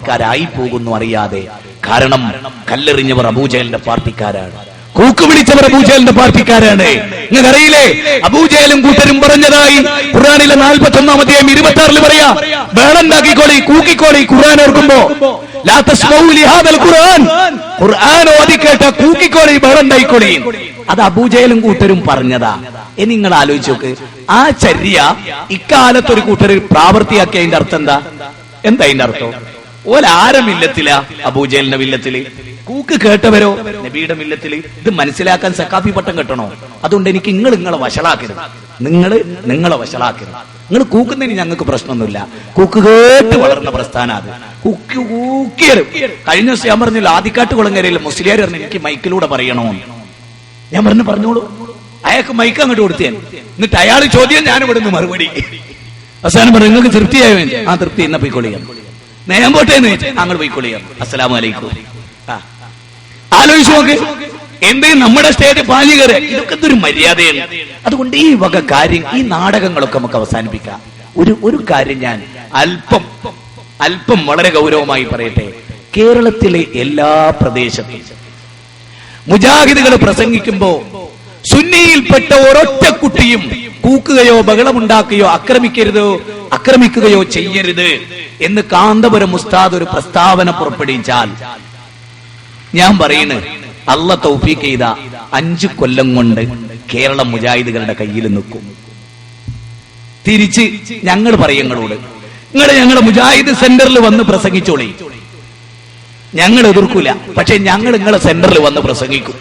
പാർട്ടിക്കാരായി പോകുന്നു അറിയാതെ. കാരണം കല്ലെറിഞ്ഞവർ അബൂജഹലിന്റെ പാർട്ടിക്കാരാണ്, കൂക്ക് വിളിച്ചവർ അബൂജഹലിന്റെ പാർട്ടിക്കാരാണ്. നിങ്ങൾക്കറിയില്ലേ അബൂജഹലും കൂട്ടരും പറഞ്ഞതായി ഖുർആനിലെ 41-ാം അധ്യായം 26-ൽ പറയാ, വേളുണ്ടാക്കിക്കോളി, കൂക്കിക്കോളി. ഖുർആൻ ഓർക്കുമ്പോ ലാ തസ്മഊ ലിഹാദൽ ഖുർആൻ, ഖുർആൻ ഓതിക്കേട്ട കൂക്കിക്കോളി, വേളുണ്ടായിക്കോളി. അത് അബൂജഹലും കൂട്ടരും പറഞ്ഞതാ. ഇനി നിങ്ങൾ ആലോചിച്ച് നോക്ക്, ആ ചര്യ ഇക്കാലത്ത് ഒരു കൂട്ടർ പ്രാവർത്തിയാക്കിയതിന്റെ അർത്ഥം എന്താ? എന്താ അതിന്റെ അർത്ഥം? ഓലാരെ മില്ലത്തില? അബൂജഹലിന്റെ മില്ലത്തില്. കൂക്ക് കേട്ടവരോ നബിയുടെ മില്ലത്തില്. ഇത് മനസ്സിലാക്കാൻ സക്കാഫി പട്ടം കെട്ടണോ? അതുകൊണ്ട് എനിക്ക് നിങ്ങളെ വഷളാക്കരുത്, നിങ്ങളെ വഷളാക്കരുത്. നിങ്ങൾ കൂക്കുന്നതിന് ഞങ്ങൾക്ക് പ്രശ്നമൊന്നുമില്ല. കൂക്ക് കേട്ട് വളർന്ന പ്രസ്ഥാനം അത്. കൂക്കിയത് കഴിഞ്ഞ ദിവസം ഞാൻ പറഞ്ഞില്ല, ആദിക്കാട്ട് കുളങ്ങരയിൽ മുസ്ലിയാർ പറഞ്ഞു എനിക്ക് മൈക്കിലൂടെ പറയണോ. ഞാൻ പറഞ്ഞോളൂ. അയാൾക്ക് മൈക്ക് അങ്ങോട്ട് കൊടുത്തേൻ. എന്നിട്ട് അയാൾ ചോദ്യം, ഞാൻ ഇവിടുന്ന് മറുപടി. അവസാനം പറഞ്ഞു നിങ്ങൾക്ക് തൃപ്തിയായോ? ആ തൃപ്തി, എന്നാ പോയിക്കൊള്ളിയാം. നേരം പോട്ടേന്ന് ഞങ്ങൾ പോയിക്കൊള്ളിയാം. അസ്സലാമു അലൈക്കും. ആലോചിച്ചു നോക്ക്, എന്തേ നമ്മുടെ സ്റ്റേറ്റ് പാലികരെ, ഇതൊക്കെ ഒരു മര്യാദയാണ്. അതുകൊണ്ട് ഈ വക കാര്യം, ഈ നാടകങ്ങളൊക്കെ നമുക്ക് അവസാനിപ്പിക്കാം. ഒരു കാര്യം ഞാൻ അല്പം വളരെ ഗൗരവമായി പറയട്ടെ. കേരളത്തിലെ എല്ലാ പ്രദേശത്തും മുജാഹിദുകൾ പ്രസംഗിക്കുമ്പോ സുന്നിയിൽപ്പെട്ട ഒരൊറ്റ കുട്ടിയും കൂക്കുകയോ ബഹളമുണ്ടാക്കുകയോ ആക്രമിക്കുകയോ ചെയ്യരുത് എന്ന് കാന്തപുരം ഉസ്താദ് ഒരു പ്രസ്താവന പുറപ്പെടുവിച്ചാൽ, ഞാൻ പറയുന്നത് അള്ള തൗഫീഖ് ചെയ്ത 5 കൊല്ലം കൊണ്ട് കേരള മുജാഹിദുകളുടെ കയ്യിൽ നിൽക്കും. തിരിച്ച് ഞങ്ങൾ പറയങ്ങളോട്, ഞങ്ങളുടെ മുജാഹിദ് സെന്ററിൽ വന്ന് പ്രസംഗിച്ചോളി, ഞങ്ങൾ എതിർക്കൂല. പക്ഷെ ഞങ്ങൾ നിങ്ങളെ സെന്ററിൽ വന്ന് പ്രസംഗിക്കും,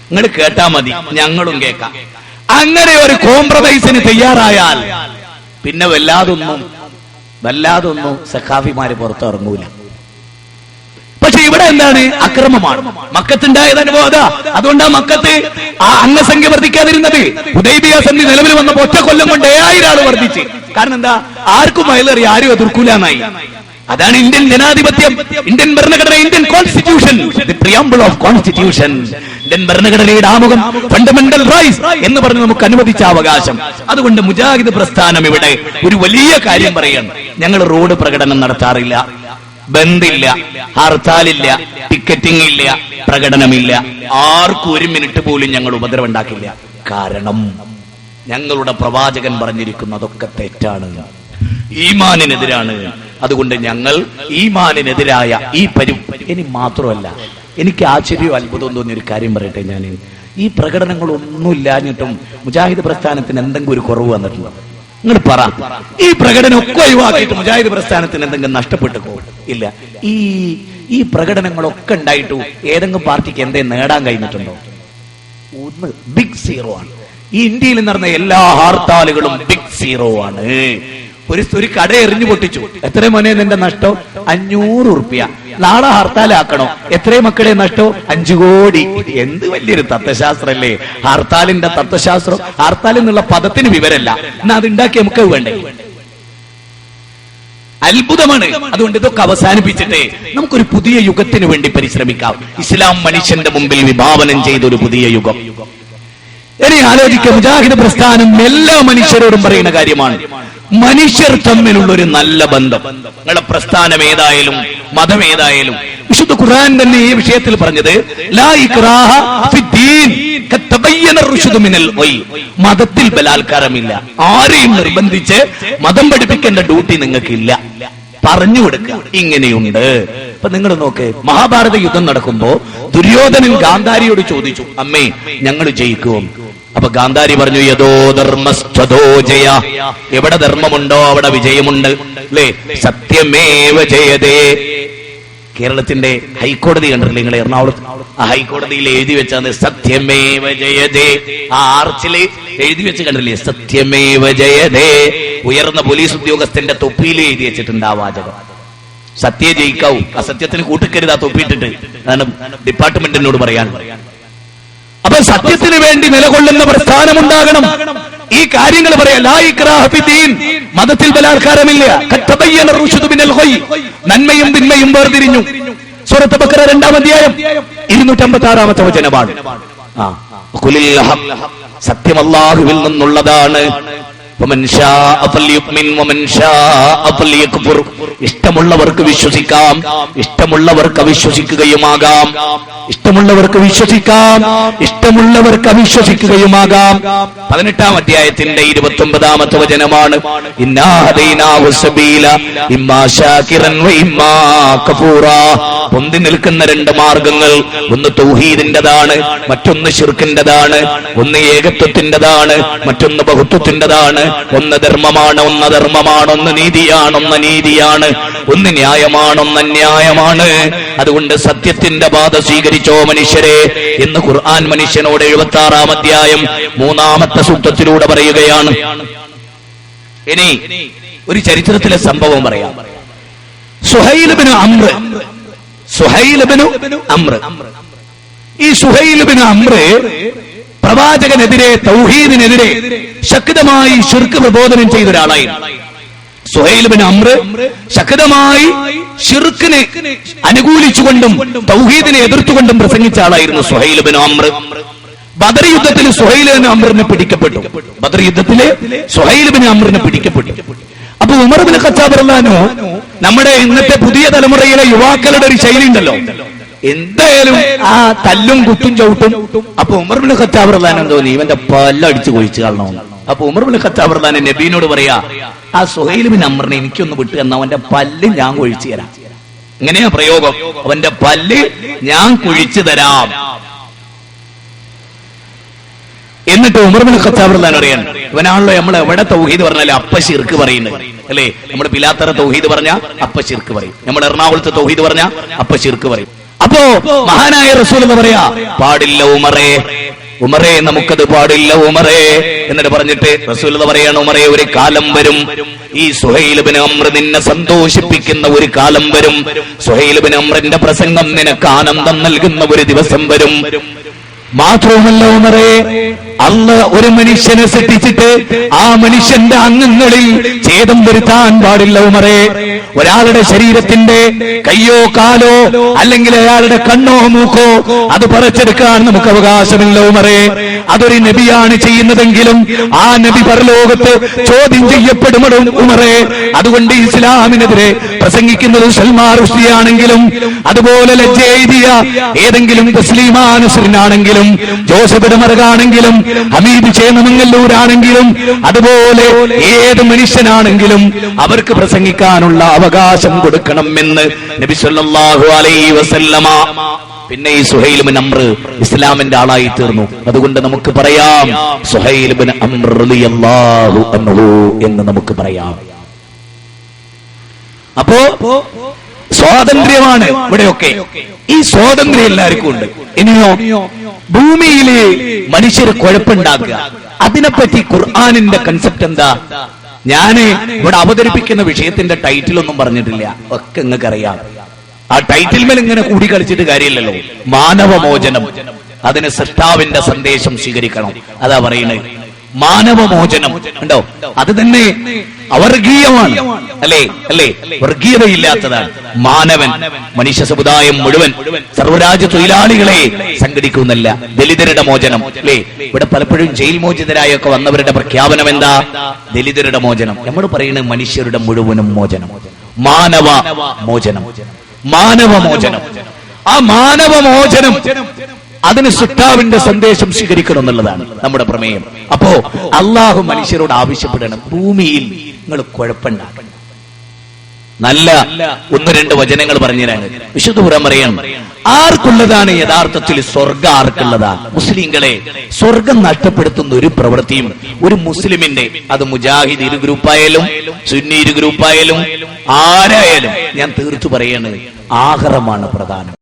നിങ്ങൾ കേട്ടാ മതി, ഞങ്ങളും കേൾക്കാം. അങ്ങനെ ഒരു കോംപ്രമൈസിന് തയ്യാറായാൽ പിന്നെ വല്ലാതൊന്നും സഖാഫിമാര് പുറത്തിറങ്ങൂല. പക്ഷെ ഇവിടെ എന്താണ്? അക്രമമാണ്. മക്കത്തുണ്ടായത് അനുഭവം അതാ. അതുകൊണ്ടാ മക്കത്ത് ആ അംഗസംഖ്യ വർദ്ധിക്കാതിരുന്നത്. ഹുദൈബിയ സന്ധി നിലവിൽ വന്നപ്പോ 1 കൊല്ലം കൊണ്ട് 7000 ആള് വർദ്ധിച്ച്. കാരണം എന്താ? ആർക്കും അയലേറി, ആരും എതിർക്കൂലെന്നായി. അതാണ് ഇന്ത്യൻ ജനാധിപത്യം, ഇന്ത്യൻ ഭരണഘടന, Indian constitution, the preamble of constitution. Indian ഭരണഘടനയുടെ ആമുഖം ഫണ്ടമെന്റൽ റൈറ്റ്സ് എന്ന് പറഞ്ഞ് നമുക്ക് അനുവദിച്ച അവകാശം. അതുകൊണ്ട് മുജാഹിദ് പ്രസ്ഥാനം ഇവിടെ ഒരു വലിയ കാര്യം പറയാണ്. ഞങ്ങൾ റോഡ് പ്രകടനം നടത്താറില്ല, ബന്ദില്ല, ഹർത്താലില്ല, ടിക്കറ്റിംഗ് ഇല്ല, പ്രകടനമില്ല. ആർക്കും 1 മിനിറ്റ് പോലും ഞങ്ങൾ ഉപദ്രവം ഉണ്ടാക്കില്ല. കാരണം ഞങ്ങളുടെ പ്രവാചകൻ പറഞ്ഞിരിക്കുന്നു അതൊക്കെ തെറ്റാണ്, ഈമാനിനെതിരാണ്. അതുകൊണ്ട് ഞങ്ങൾ ഈമാനിനെതിരായ ഇനി മാത്രമല്ല, എനിക്ക് ആശ്ചര്യവും അത്ഭുതവും തോന്നിയ ഒരു കാര്യം പറയട്ടെ. ഞാൻ ഈ പ്രകടനങ്ങളൊന്നും ഇല്ലാഞ്ഞിട്ടും മുജാഹിദ് പ്രസ്ഥാനത്തിന് എന്തെങ്കിലും ഒരു കുറവ് വന്നിട്ടുണ്ടോ? നിങ്ങൾ പറ. ഈ പ്രകടനം ഒക്കെ ഒഴിവാക്കിയിട്ട് മുജാഹിദ് പ്രസ്ഥാനത്തിന് എന്തെങ്കിലും നഷ്ടപ്പെട്ടു ഇല്ല. ഈ പ്രകടനങ്ങളൊക്കെ ഉണ്ടായിട്ടു ഏതെങ്കിലും പാർട്ടിക്ക് എന്തെങ്കിലും നേടാൻ കഴിഞ്ഞിട്ടുണ്ടോ? ഒന്ന് ബിഗ് സീറോ ആണ്. ഈ ഇന്ത്യയിൽ നടന്ന എല്ലാ ഹർത്താലുകളും ബിഗ് സീറോ ആണ്. ഒരു കട എറിഞ്ഞു പൊട്ടിച്ചു. എത്ര മോനെ നിന്റെ നഷ്ടം? 500 ഉറുപ്പ്യ. നാളെ ഹർത്താലാക്കണോ? എത്ര മക്കളെ നഷ്ടം? 5 കോടി. എന്ത് വലിയൊരു തത്വശാസ്ത്രല്ലേ ഹർത്താലിന്റെ തത്വശാസ്ത്രം. ഹർത്താൽ എന്നുള്ള പദത്തിന് വിവരല്ല, എന്നാ അതുണ്ടാക്കി നമുക്ക് വേണ്ടേ? അത്ഭുതമാണ്. അതുകൊണ്ട് ഇതൊക്കെ അവസാനിപ്പിച്ചിട്ട് നമുക്കൊരു പുതിയ യുഗത്തിന് വേണ്ടി പരിശ്രമിക്കാം. ഇസ്ലാം മനുഷ്യന്റെ മുമ്പിൽ വിഭാവനം ചെയ്ത ഒരു പുതിയ യുഗം. ഇനി ആലോചിക്കുക, മുജാഹിദ് പ്രസ്ഥാനം എല്ലാ മനുഷ്യരോടും പറയുന്ന കാര്യമാണ്. മനുഷ്യർ തമ്മിലുള്ള ഒരു നല്ല ബന്ധം. നിങ്ങളുടെ പ്രസ്ഥാനം ഏതായാലും മതം ഏതായാലും, വിശുദ്ധ ഖുർആൻ തന്നെ ഈ വിഷയത്തിൽ പറഞ്ഞത് ലാ ഇക്റാഹ ഫിദ്ദീൻ ഖദ് തബയ്യന റുശ്ദു മിനൽ ഗയ്. മതത്തിൽ ബലാത്കാരമില്ല. ആരെയും നിർബന്ധിച്ച് മതം പഠിപ്പിക്കേണ്ട ഡ്യൂട്ടി നിങ്ങൾക്കില്ല. പറഞ്ഞു കൊടുക്കുക, ഇങ്ങനെയുണ്ട്. ഇപ്പൊ നിങ്ങൾ നോക്ക്, മഹാഭാരത യുദ്ധം നടക്കുമ്പോ ദുര്യോധനൻ ഗാന്ധാരിയോട് ചോദിച്ചു, അമ്മേ ഞങ്ങൾ ജയിക്കുമോ? അപ്പൊ ഗാന്ധാരി പറഞ്ഞു, യദോ ധർമ്മസ്തോ ജയ. എവിടെ ധർമ്മമുണ്ടോ അവിടെ വിജയമുണ്ട്, അല്ലേ? സത്യമേവ ജയതേ. കേരളത്തിന്റെ ഹൈക്കോടതി കണ്ടിട്ടില്ലേ നിങ്ങൾ? എറണാകുളത്ത് ആ ഹൈക്കോടതിയിൽ എഴുതി വെച്ചാൽ സത്യമേവ ജയതേ. ആ ആർച്ചില് എഴുതി വെച്ച് കണ്ടില്ലേ? സത്യമേവ ജയതേ. ഉയർന്ന പോലീസ് ഉദ്യോഗസ്ഥന്റെ തൊപ്പിയിൽ എഴുതി വെച്ചിട്ടുണ്ട് ആ വാചകം. സത്യ ജയിക്കാവൂ, അസത്യത്തിന് കൂട്ടിക്കരുത് ആ തൊപ്പിയിട്ടിട്ട്. അതാണ് ഡിപ്പാർട്ട്മെന്റിനോട് പറയാൻ. അപ്പൊ സത്യത്തിന് വേണ്ടി നിലകൊള്ളുന്ന പ്രസ്ഥാനമുണ്ടാകണം. ഈ കാര്യങ്ങൾ പറയാം. ലാ ഇക്റാഹ ഫിദ്ദീൻ, മതത്തിൽ ബലാത്കാരമില്ല. ഖദ് തബയ്യന റുശ്ദു മിനൽ ഗയ്, നന്മയും തിന്മയും വേർതിരിഞ്ഞു. സൂറത്ത് ബഖറ 2-ാം അധ്യായം 256-ാമത്തെ വചനമാണ്. ഖുലിൽ ഹഖ്, സത്യം അല്ലാഹുവിൽ നിന്നുള്ളതാണ്. ഇഷ്ടമുള്ളവർക്ക് വിശ്വസിക്കാം, ഇഷ്ടമുള്ളവർക്ക് അവിശ്വസിക്കുകയുമാകാം. ഇഷ്ടമുള്ളവർക്ക് വിശ്വസിക്കാം, ഇഷ്ടമുള്ളവർക്ക് അവിശ്വസിക്കുകയുമാകാം. 18-ാം അധ്യായത്തിന്റെ 29-ാമത്തെ വചനമാണ് ഇന്നാ ഹദൈനാഹു സബീല ഇമ്മാ ശാകിറൻ വ ഇമ്മാ കഫൂറാ. പൊന്തി നിൽക്കുന്ന രണ്ട് മാർഗങ്ങൾ, ഒന്ന് തൗഹീദിന്റേതാണ്, മറ്റൊന്ന് ശിർക്കിന്റേതാണ്. ഒന്ന് ഏകത്വത്തിന്റേതാണ്, മറ്റൊന്ന് ബഹുത്വത്തിന്റേതാണ്. ഒന്ന് ധർമ്മമാണ്, ഒന്ന് അധർമ്മമാണ്. ഒന്ന് നീതിയാണ്, ഒന്ന് അനീതിയാണ്. ഒന്ന് ന്യായമാണ്, ഒന്ന് അന്യായമാണ്. അതുകൊണ്ട് സത്യത്തിന്റെ പാത സ്വീകരിച്ചോ മനുഷ്യരെ എന്ന് ഖുർആൻ മനുഷ്യനോട് 76-ാം അധ്യായം 3-ാമത്തെ സൂക്തത്തിലൂടെ പറയുകയാണ്. ഇനി ഒരു ചരിത്രത്തിലെ സംഭവം പറയാം. സുഹൈൽ ഇബ്നു അംർ. ഈ സുഹൈൽ ഇബ്നു അംർ പ്രവാചകനെതിരെ, തൗഹീദിനെതിരെ ശക്തമായി ശിർക്ക് പ്രബോധനം ചെയ്ത ഒരാളായിരുന്നു. സുഹൈൽ ഇബ്നു അംർ ശക്തമായി ശിർക്കിനെ അനുകൂലിച്ചുകൊണ്ടും തൗഹീദിനെ എതിർത്തുകൊണ്ടും പ്രസംഗിച്ച ആളായിരുന്നു സുഹൈൽ ഇബ്നു അംർ. ബദർ യുദ്ധത്തിൽ സുഹൈൽ ഇബ്നു അംറിനെ പിടിക്കപ്പെട്ടു. ബദർ യുദ്ധത്തില് സുഹൈൽ ഇബ്നു അംറിനെ പിടിക്കപ്പെട്ടു. അപ്പൊ ഉമർ ഇബ്നു ഖത്താബ് റളിയല്ലാഹു അൻഹു, നമ്മുടെ ഇന്നത്തെ പുതിയ തലമുറയിലെ യുവാക്കളുടെ ഒരു ശൈലി ഉണ്ടല്ലോ, എന്തായാലും ആ തല്ലും കുത്തും ചവിട്ടും. അപ്പൊ ഉമർ ഇബ്നു ഖത്താബ് റളിയല്ലാഹു അൻഹു തോന്നി ഇവന്റെ പല്ലടിച്ച് കൊഴിച്ചു കളണമെന്ന്. അപ്പൊ ഉമർ ഇബ്നു ഖത്താബ് റളിയല്ലാഹു അൻഹു നബീനോട് പറയാ, ആ സുഹൈൽ ഇബ്നു അംറിനെ എനിക്കൊന്ന് വിട്ടു തന്നാ അവന്റെ പല്ല് ഞാൻ കൊഴിച്ചു തരാം. എങ്ങനെയാ പ്രയോഗം? അവന്റെ പല്ല് ഞാൻ കുഴിച്ചു തരാം. എന്നിട്ട് ഉമർ ഇബ്നു ഖത്താബ് റളിയല്ലാഹു അൻഹു പറയാണ്, ഇവനാണല്ലോ നമ്മൾ എവിടെ തൗഹീദ് പറഞ്ഞാൽ അപ്പ ശിർക്ക് പറയുന്നത് അല്ലേ? നമ്മുടെ പിലാത്തറ തൗഹീദ് പറഞ്ഞ അപ്പ ശിർക്ക് പറയും, നമ്മുടെ എറണാകുളത്ത് തൗഹീദ് പറഞ്ഞ അപ്പ ശിർക്ക് പറയും. അപ്പോ മഹാനായ റസൂൽ എന്ന് പറയാ, പാടില്ല ഉമറേ, ഉമറേ നമുക്കത് പാടില്ല ഉമറേ. എന്നിട്ട് പറഞ്ഞിട്ട് റസൂൽ പറയാണ്, ഉമറേ ഒരു കാലം വരും, ഈ സുഹൈൽ ഇബ്നു അംർ നിന്നെ സന്തോഷിപ്പിക്കുന്ന ഒരു കാലം വരും. സുഹൈൽ ഇബ്നു അംറിന്റെ പ്രസംഗം നിനക്ക് ആനന്ദം നൽകുന്ന ഒരു ദിവസം വരും. മാത്രവുമല്ല ഉമറേ, അല്ലാഹ് ഒരു മനുഷ്യനെ സൃഷ്ടിച്ചിട്ട് ആ മനുഷ്യന്റെ അംഗങ്ങളിൽ ഛേദം വരുത്താൻ പാടില്ല ഉമറേ. ഒരാളുടെ ശരീരത്തിന്റെ കയ്യോ കാലോ അല്ലെങ്കിൽ അയാളുടെ കണ്ണോ മൂക്കോ അത് പറിച്ചെടുക്കാൻ നമുക്ക് അവകാശമില്ല ഉമറേ. അതൊരു നബിയാണ് ചെയ്യുന്നതെങ്കിലും ആ നബി പരലോകത്ത് ചോദ്യം ചെയ്യപ്പെടും ഉമറേ. അതുകൊണ്ട് ഇസ്ലാമിനെതിരെ പ്രസംഗിക്കുന്നത് സൽമാൻ റുഷ്ദി ആണെങ്കിലും, അതുപോലെ ലജ്ജെയ്തിയ ഏതെങ്കിലും തസ്ലീമാനുസരിനാണെങ്കിലും, ജോസഫ് ഇടമറുകാണെങ്കിലും, ഹമീദ് ചേന്നമംഗല്ലൂരാണെങ്കിലും, അതുപോലെ ഏത് മനുഷ്യനാണെങ്കിലും അവർക്ക് പ്രസംഗിക്കാനുള്ള അവകാശം കൊടുക്കണം എന്ന് നബി സല്ലല്ലാഹു അലൈഹി വസല്ലമ. പിന്നെ ഈ സുഹൈൽ ഇബ്നു അംർ ഇസ്ലാമിന്റെ ആളായി തീർന്നു. അതുകൊണ്ട് നമുക്ക് പറയാം സുഹൈൽ ഇബ്നു അംർ റളിയല്ലാഹു അൻഹു എന്ന് നമുക്ക് പറയാം. അപ്പോ സ്വാതന്ത്ര്യമാണ് ഇവിടെയൊക്കെ. ഈ സ്വാതന്ത്ര്യം എല്ലാവർക്കും ഉണ്ട്. ഇനിയോ ഭൂമിയില് മനുഷ്യർ കുഴപ്പമുണ്ടാക്കുക, അതിനെപ്പറ്റി ഖുർആനിന്റെ കൺസെപ്റ്റ് എന്താ? ഞാന് ഇവിടെ അവതരിപ്പിക്കുന്ന വിഷയത്തിന്റെ ടൈറ്റിൽ ഒന്നും പറഞ്ഞിട്ടില്ല, ഒക്കെ നിങ്ങൾക്ക് അറിയാം. ആ ടൈറ്റിൽ മേൽ ഇങ്ങനെ കൂടി കളിച്ചിട്ട് കാര്യമില്ലല്ലോ. മാനവമോചനം, അതിന് സൃഷ്ടാവിന്റെ സന്ദേശം സ്വീകരിക്കണം, അതാ പറയുന്നത്. മാനവമോചനം ഉണ്ടോ? അത് തന്നെ അവർഗീയമാണ് അല്ലേ? വർഗീയതയില്ലാത്തതാണ്. മാനവൻ മനുഷ്യ സമുദായം മുഴുവൻ സർവ്വരാജ്യ തൊഴിലാളികളെ സംഘടിക്കുന്നല്ല. ദലിതരുടെ മോചനം അല്ലേ? ഇവിടെ പലപ്പോഴും ജയിൽ മോചിതരായൊക്കെ വന്നവരുടെ പ്രഖ്യാപനം എന്താ? ദലിതരുടെ മോചനം. നമ്മൾ പറയുന്നത് മനുഷ്യരുടെ മുഴുവനും മോചനം, മാനവ മോചനം. മാനവമോചനം, ആ മാനവമോചനം അതിന് സൃഷ്ടാവിന്റെ സന്ദേശം സ്വീകരിക്കണം എന്നുള്ളതാണ് നമ്മുടെ പ്രമേയം. അപ്പോ അള്ളാഹു മനുഷ്യരോട് ആവശ്യപ്പെടണം, ഭൂമിയിൽ നിങ്ങൾ കുഴപ്പമുണ്ടാക്കണം. നല്ല 1-2 വചനങ്ങൾ പറഞ്ഞുതരാണ്. വിശുദ്ധ ഖുർആൻ പറയാണ്, ആർക്കുള്ളതാണ് യഥാർത്ഥത്തിൽ സ്വർഗം? ആർക്കുള്ളതാ? മുസ്ലിങ്ങളെ സ്വർഗം നഷ്ടപ്പെടുത്തുന്ന ഒരു പ്രവൃത്തിയും ഒരു മുസ്ലിമിന്റെ, അത് മുജാഹിദ് 2 ഗ്രൂപ്പായാലും സുന്നി 2 ഗ്രൂപ്പായാലും ആരായാലും, ഞാൻ തീർത്തു പറയാണ്, ആഖിറമാണ് പ്രധാനം.